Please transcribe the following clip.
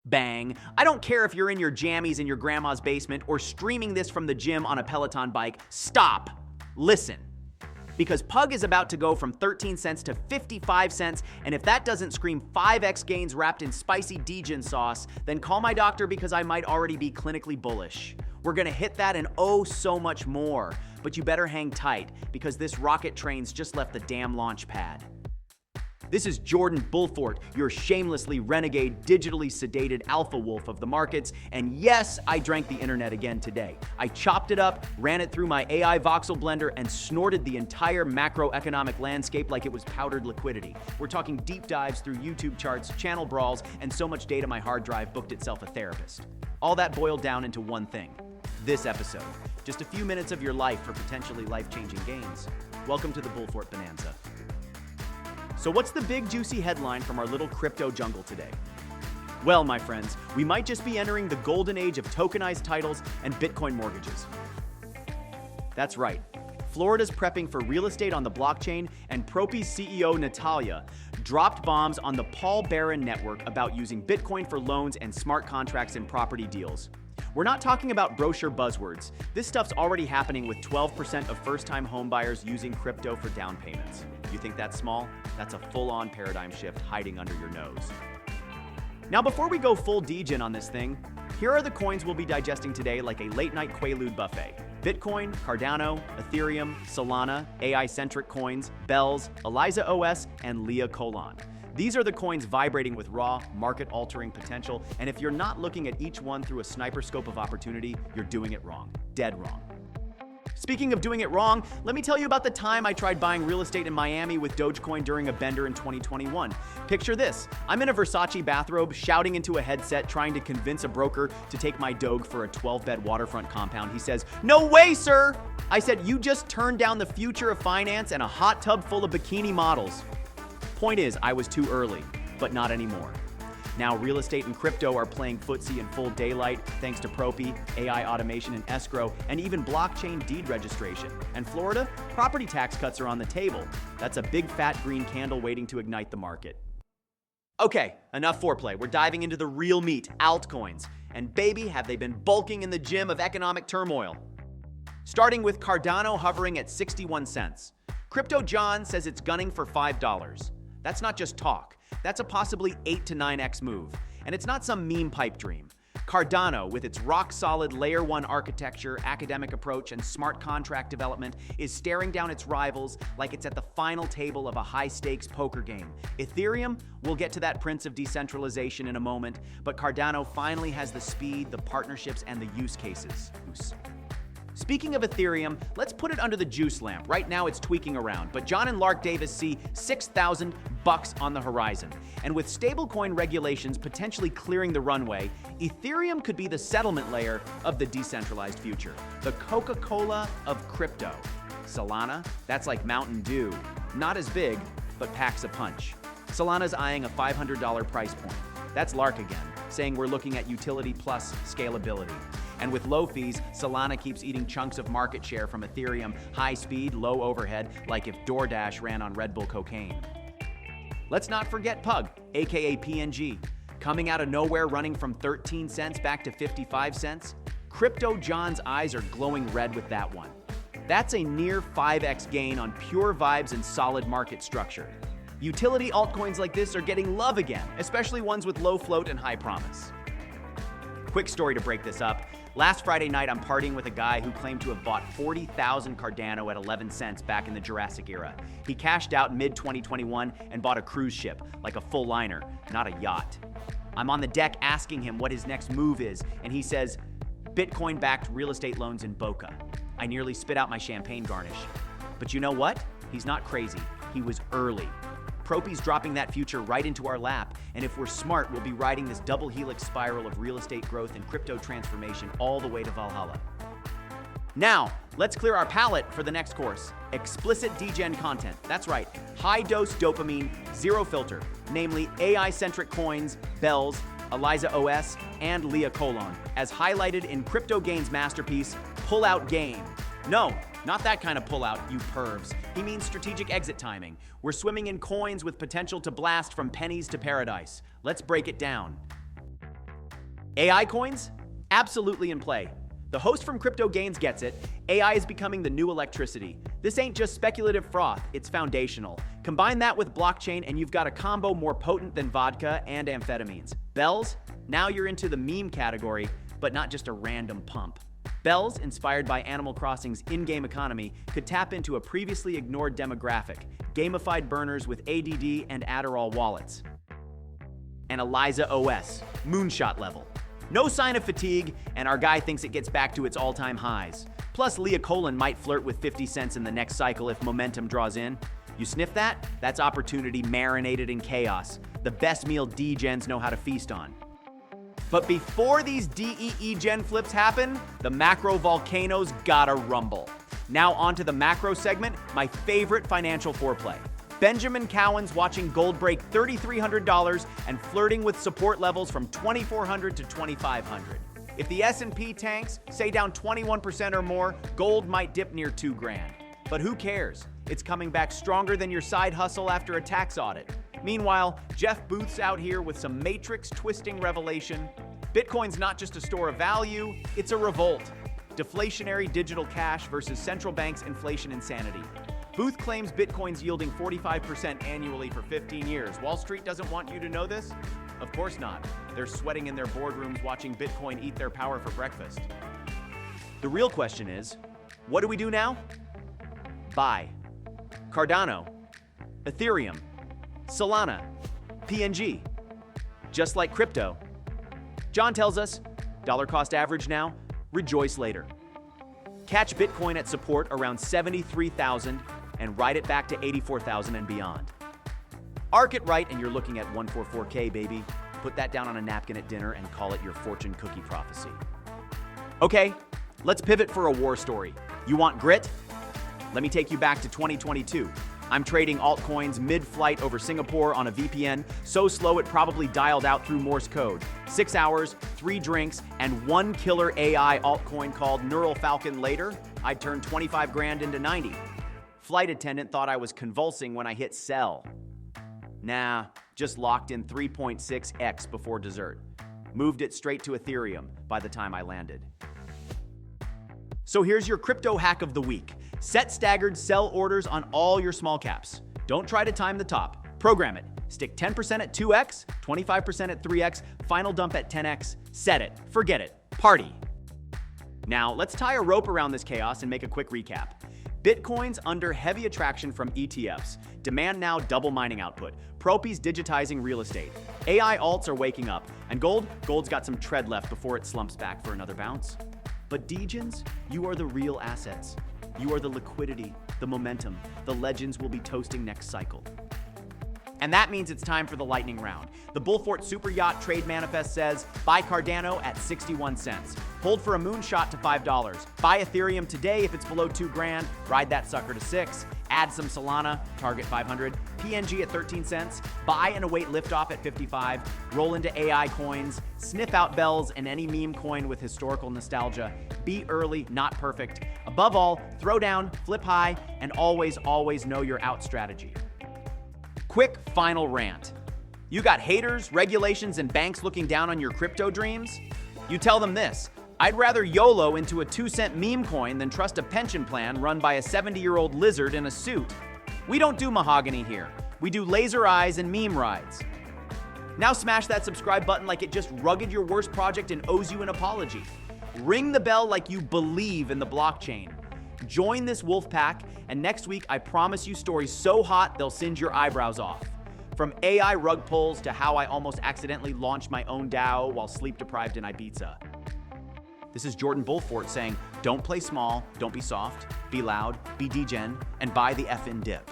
Bang. I don't care if you're in your jammies in your grandma's basement or streaming this from the gym on a Peloton bike. Stop. Listen. Because Pug is about to go from 13 cents to 55 cents, and if that doesn't scream 5x gains wrapped in spicy DEEjen sauce, then call my doctor because I might already be clinically bullish. We're gonna hit that and oh so much more. But you better hang tight, because this rocket train's just left the damn launch pad. This is Jordan Bullfort, your shamelessly renegade, digitally sedated alpha wolf of the markets, and yes, I drank the internet again today. I chopped it up, ran it through my AI voxel blender, and snorted the entire macroeconomic landscape like it was powdered liquidity. We're talking deep dives through YouTube charts, channel brawls, and so much data my hard drive booked itself a therapist. All that boiled down into one thing. This episode. Just a few minutes of your life for potentially life-changing gains. Welcome to the Bullfort Bonanza. So what's the big juicy headline from our little crypto jungle today? Well, my friends, we might just be entering the golden age of tokenized titles and Bitcoin mortgages. That's right. Florida's prepping for real estate on the blockchain, and Propy's CEO Natalia dropped bombs on the Paul Barron network about using Bitcoin for loans and smart contracts in property deals. We're not talking about brochure buzzwords. This stuff's already happening with 12% of first-time homebuyers using crypto for down payments. You think that's small? That's a full-on paradigm shift hiding under your nose. Now, before we go full DEEjen on this thing, here are the coins we'll be digesting today like a late-night Quaalude buffet. Bitcoin, Cardano, Ethereum, Solana, AI-centric coins, Bells, Eliza OS, and Leah Colon. These are the coins vibrating with raw, market-altering potential, and if you're not looking at each one through a sniper scope of opportunity, you're doing it wrong. Dead wrong. Speaking of doing it wrong, let me tell you about the time I tried buying real estate in Miami with Dogecoin during a bender in 2021. Picture this. I'm in a Versace bathrobe, shouting into a headset, trying to convince a broker to take my Doge for a 12-bed waterfront compound. He says, "No way, sir!" I said, "You just turned down the future of finance and a hot tub full of bikini models." Point is, I was too early, but not anymore. Now, real estate and crypto are playing footsie in full daylight thanks to Propy, AI automation and escrow, and even blockchain deed registration. And Florida, property tax cuts are on the table. That's a big fat green candle waiting to ignite the market. Okay, enough foreplay. We're diving into the real meat, altcoins. And baby, have they been bulking in the gym of economic turmoil. Starting with Cardano hovering at 61 cents. Crypto John says it's gunning for $5. That's not just talk. That's a possibly 8 to 9x move. And it's not some meme pipe dream. Cardano, with its rock-solid Layer 1 architecture, academic approach, and smart contract development, is staring down its rivals like it's at the final table of a high-stakes poker game. Ethereum, we'll get to that prince of decentralization in a moment, but Cardano finally has the speed, the partnerships, and the use cases. Speaking of Ethereum, let's put it under the juice lamp. Right now it's tweaking around, but John and Lark Davis see $6,000 on the horizon. And with stablecoin regulations potentially clearing the runway, Ethereum could be the settlement layer of the decentralized future. The Coca-Cola of crypto. Solana, that's like Mountain Dew. Not as big, but packs a punch. Solana's eyeing a $500 price point. That's Lark again, saying we're looking at utility plus scalability. And with low fees, Solana keeps eating chunks of market share from Ethereum, high speed, low overhead, like if DoorDash ran on Red Bull cocaine. Let's not forget Pug, aka PNG, coming out of nowhere running from 13 cents back to 55 cents. Crypto John's eyes are glowing red with that one. That's a near 5x gain on pure vibes and solid market structure. Utility altcoins like this are getting love again, especially ones with low float and high promise. Quick story to break this up. Last Friday night, I'm partying with a guy who claimed to have bought 40,000 Cardano at 11 cents back in the Jurassic era. He cashed out mid-2021 and bought a cruise ship, like a full liner, not a yacht. I'm on the deck asking him what his next move is, and he says, Bitcoin-backed real estate loans in Boca. I nearly spit out my champagne garnish. But you know what? He's not crazy. He was early. Propy's dropping that future right into our lap, and if we're smart, we'll be riding this double helix spiral of real estate growth and crypto transformation all the way to Valhalla. Now, let's clear our palate for the next course. Explicit DEEjen content. That's right, high-dose dopamine, zero filter, namely AI-centric coins, Bells, Eliza OS, and Leah Colon, as highlighted in Crypto Gain's masterpiece, Pull Out Game. No, not that kind of pullout, you pervs. He means strategic exit timing. We're swimming in coins with potential to blast from pennies to paradise. Let's break it down. AI coins? Absolutely in play. The host from Crypto Gains gets it. AI is becoming the new electricity. This ain't just speculative froth, it's foundational. Combine that with blockchain and you've got a combo more potent than vodka and amphetamines. Bells? Now you're into the meme category, but not just a random pump. Bells, inspired by Animal Crossing's in-game economy, could tap into a previously ignored demographic, gamified burners with ADD and Adderall wallets. And Eliza OS, moonshot level. No sign of fatigue, and our guy thinks it gets back to its all-time highs. Plus, Leah Colon might flirt with 50 cents in the next cycle if momentum draws in. You sniff that? That's opportunity marinated in chaos. The best meal DEEjens know how to feast on. But before these DEEjen flips happen, the macro volcanoes gotta rumble. Now onto the macro segment, my favorite financial foreplay. Benjamin Cowan's watching gold break $3,300 and flirting with support levels from $2,400 to $2,500. If the S&P tanks, say down 21% or more, gold might dip near $2,000. But who cares? It's coming back stronger than your side hustle after a tax audit. Meanwhile, Jeff Booth's out here with some matrix-twisting revelation. Bitcoin's not just a store of value, it's a revolt. Deflationary digital cash versus central bank's inflation insanity. Booth claims Bitcoin's yielding 45% annually for 15 years. Wall Street doesn't want you to know this? Of course not. They're sweating in their boardrooms watching Bitcoin eat their power for breakfast. The real question is, what do we do now? Buy. Cardano, Ethereum, Solana, PNG. Just like crypto. John tells us, dollar cost average now, rejoice later. Catch Bitcoin at support around 73,000 and ride it back to 84,000 and beyond. Arc it right and you're looking at 144K, baby. Put that down on a napkin at dinner and call it your fortune cookie prophecy. Okay, let's pivot for a war story. You want grit? Let me take you back to 2022. I'm trading altcoins mid-flight over Singapore on a VPN, so slow it probably dialed out through Morse code. 6 hours, 3 drinks, and one killer AI altcoin called Neural Falcon later, I'd turned 25 grand into 90. Flight attendant thought I was convulsing when I hit sell. Nah, just locked in 3.6x before dessert. Moved it straight to Ethereum by the time I landed. So here's your crypto hack of the week. Set staggered sell orders on all your small caps. Don't try to time the top. Program it. Stick 10% at 2x, 25% at 3x, final dump at 10x. Set it. Forget it. Party. Now, let's tie a rope around this chaos and make a quick recap. Bitcoin's under heavy attraction from ETFs. Demand now double mining output. Propy's digitizing real estate. AI alts are waking up. And gold's got some tread left before it slumps back for another bounce. But DEEjens, you are the real assets. You are the liquidity, the momentum, the legends will be toasting next cycle. And that means it's time for the lightning round. The Bullfort Super Yacht Trade Manifest says, buy Cardano at 61 cents. Hold for a moonshot to $5. Buy Ethereum today if it's below $2,000. Ride that sucker to 6. Add some Solana, target 500. PNG at 13 cents. Buy and await liftoff at 55. Roll into AI coins. Sniff out bells and any meme coin with historical nostalgia. Be early, not perfect. Above all, throw down, flip high, and always know your out strategy. Quick final rant. You got haters, regulations, and banks looking down on your crypto dreams? You tell them this: I'd rather YOLO into a 2-cent meme coin than trust a pension plan run by a 70-year-old lizard in a suit. We don't do mahogany here. We do laser eyes and meme rides. Now smash that subscribe button like it just rugged your worst project and owes you an apology. Ring the bell like you believe in the blockchain. Join this wolf pack, and next week I promise you stories so hot they'll singe your eyebrows off. From AI rug pulls to how I almost accidentally launched my own DAO while sleep-deprived in Ibiza. This is Jordan Bullfort saying, don't play small, don't be soft, be loud, be DEEjen, and buy the effing dip.